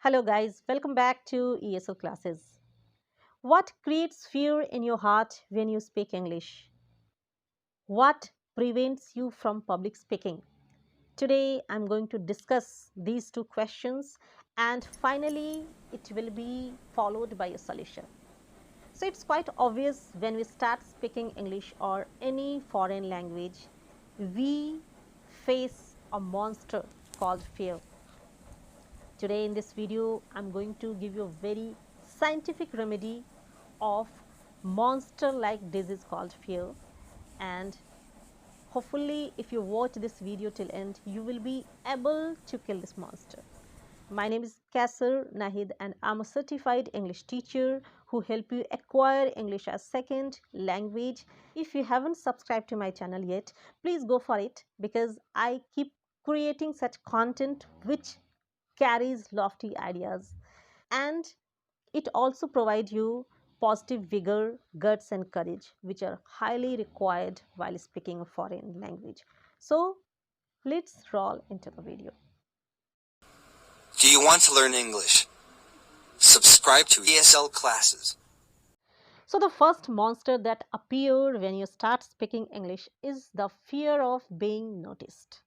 Hello guys, welcome back to ESL classes. What creates fear in your heart when you speak English? What prevents you from public speaking? Today I'm going to discuss these two questions and finally it will be followed by a solution. So it's quite obvious when we start speaking English or any foreign language, we face a monster called fear. Today in this video, I'm going to give you a very scientific remedy of monster-like disease called fear, and hopefully if you watch this video till end, you will be able to kill this monster. My name is Kasser Nahid and I'm a certified English teacher who help you acquire English as second language. If you haven't subscribed to my channel yet, please go for it because I keep creating such content which carries lofty ideas, and it also provides you positive vigor, guts and courage which are highly required while speaking a foreign language. So let's roll into the video. Do you want to learn English? Subscribe to ESL classes. So the first monster that appears when you start speaking English is the fear of being noticed.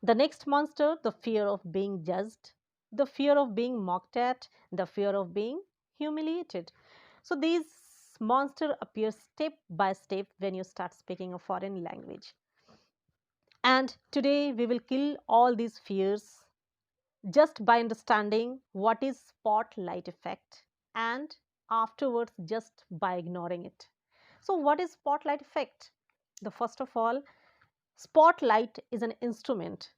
The next monster, the fear of being judged, the fear of being mocked at, the fear of being humiliated. So these monsters appear step by step when you start speaking a foreign language. And today we will kill all these fears just by understanding what is spotlight effect and afterwards just by ignoring it. So what is spotlight effect? The first of all, spotlight is an instrument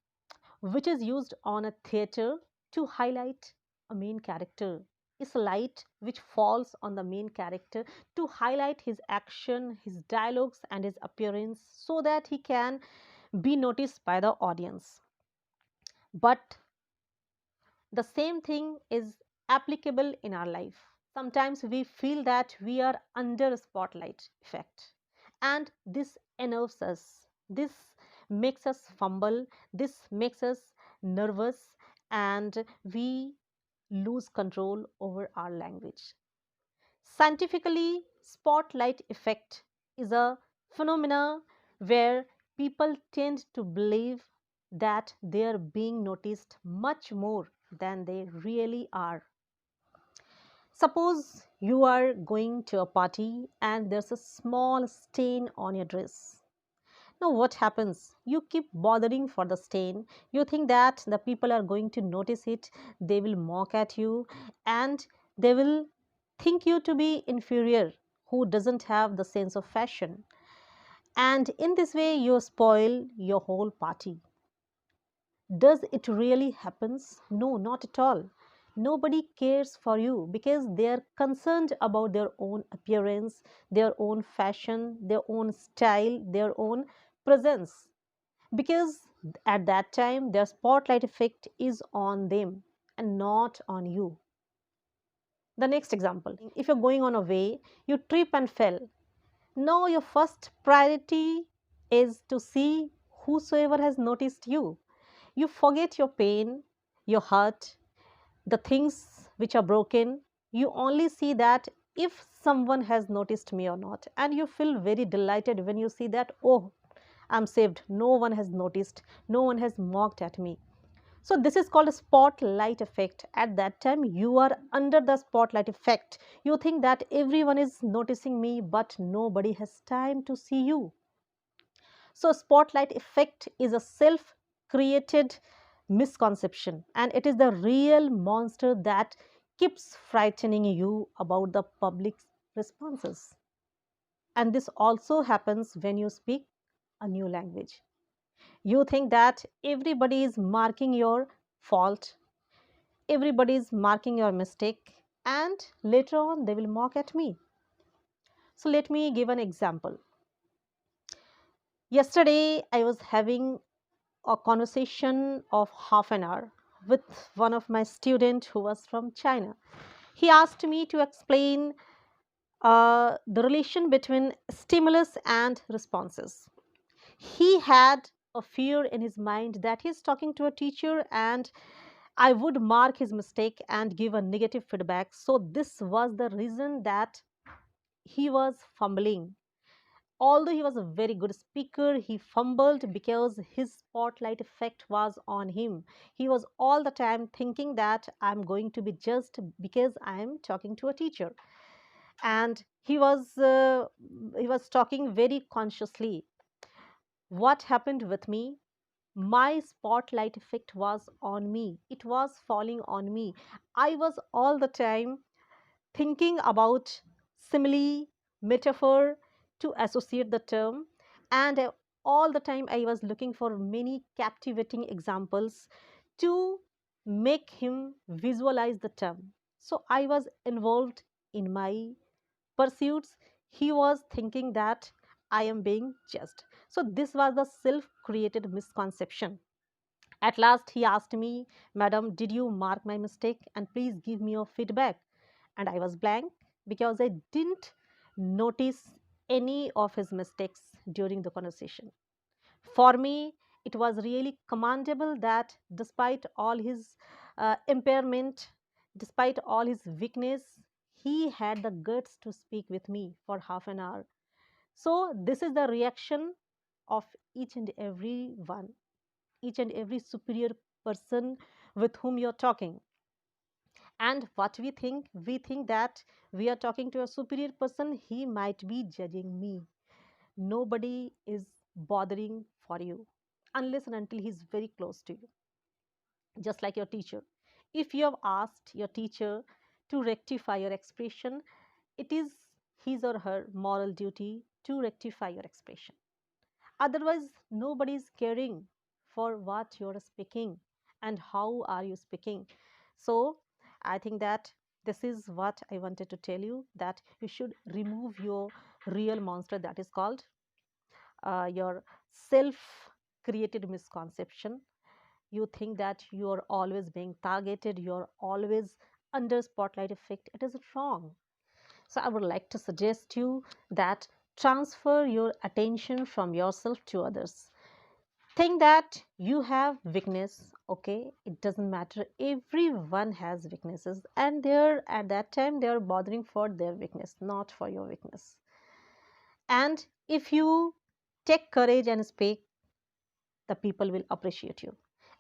which is used on a theater to highlight a main character. It's light which falls on the main character to highlight his action, his dialogues and his appearance so that he can be noticed by the audience. But the same thing is applicable in our life. Sometimes we feel that we are under a spotlight effect and this enerves us. This makes us fumble, this makes us nervous and we lose control over our language. Scientifically, spotlight effect is a phenomena where people tend to believe that they are being noticed much more than they really are. Suppose you are going to a party and there's a small stain on your dress. Now what happens? You keep bothering for the stain. You think that the people are going to notice it, they will mock at you and they will think you to be inferior who doesn't have the sense of fashion. And in this way you spoil your whole party. Does it really happens? No, not at all. Nobody cares for you because they are concerned about their own appearance, their own fashion, their own style, their own presence. Because at that time their spotlight effect is on them and not on you. The next example, if you're going on a way, you trip and fell. Now your first priority is to see whosoever has noticed you. You forget your pain, your hurt, the things which are broken. You only see that if someone has noticed me or not. And you feel very delighted when you see that, oh, I'm saved. No one has noticed. No one has mocked at me. So this is called a spotlight effect. At that time, you are under the spotlight effect. You think that everyone is noticing me, but nobody has time to see you. So spotlight effect is a self-created misconception and it is the real monster that keeps frightening you about the public responses. And this also happens when you speak a new language. You think that everybody is marking your fault, everybody is marking your mistake, and later on they will mock at me. So let me give an example. Yesterday I was having a conversation of half an hour with one of my students who was from China. He asked me to explain the relation between stimulus and responses. He had a fear in his mind that he's talking to a teacher and I would mark his mistake and give a negative feedback. So this was the reason that he was fumbling. Although he was a very good speaker, he fumbled because his spotlight effect was on him. He was all the time thinking that I'm going to be judged because I am talking to a teacher. And he was talking very consciously. What happened with me? My spotlight effect was on me. It was falling on me. I was all the time thinking about simile, metaphor to associate the term, and all the time I was looking for many captivating examples to make him visualize the term. So I was involved in my pursuits. He was thinking that I am being judged. So this was the self created misconception. At last, he asked me, Madam, did you mark my mistake? And please give me your feedback. And I was blank because I didn't notice any of his mistakes during the conversation. For me, it was really commendable that despite all his impairment, despite all his weakness, he had the guts to speak with me for half an hour. So, this is the reaction of each and every one, each and every superior person with whom you're talking. And what we think that we are talking to a superior person, he might be judging me. Nobody is bothering for you unless and until he's very close to you, just like your teacher. If you have asked your teacher to rectify your expression, it is his or her moral duty to rectify your expression. Otherwise, nobody is caring for what you're speaking and how are you speaking. So, I think that this is what I wanted to tell you, that you should remove your real monster, that is called your self created misconception. You think that you are always being targeted, you're always under spotlight effect. It is wrong. So I would like to suggest you that transfer your attention from yourself to others. Think that you have weakness. Okay, it doesn't matter, everyone has weaknesses, and they're at that time they're bothering for their weakness, not for your weakness. And if you take courage and speak, the people will appreciate you.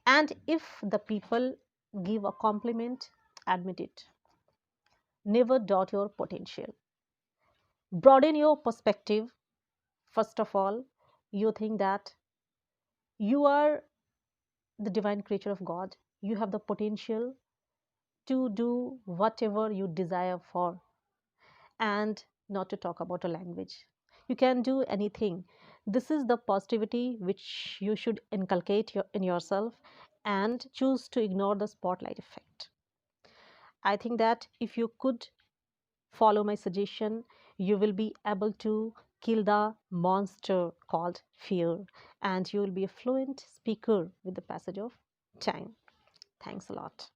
And if the people give a compliment, admit it. Never doubt your potential. Broaden your perspective. First of all, you think that you are the divine creature of God. You have the potential to do whatever you desire for, and not to talk about a language. You can do anything. This is the positivity which you should inculcate in yourself and choose to ignore the spotlight effect. I think that if you could follow my suggestion, you will be able to kill the monster called fear, and you will be a fluent speaker with the passage of time. Thanks a lot.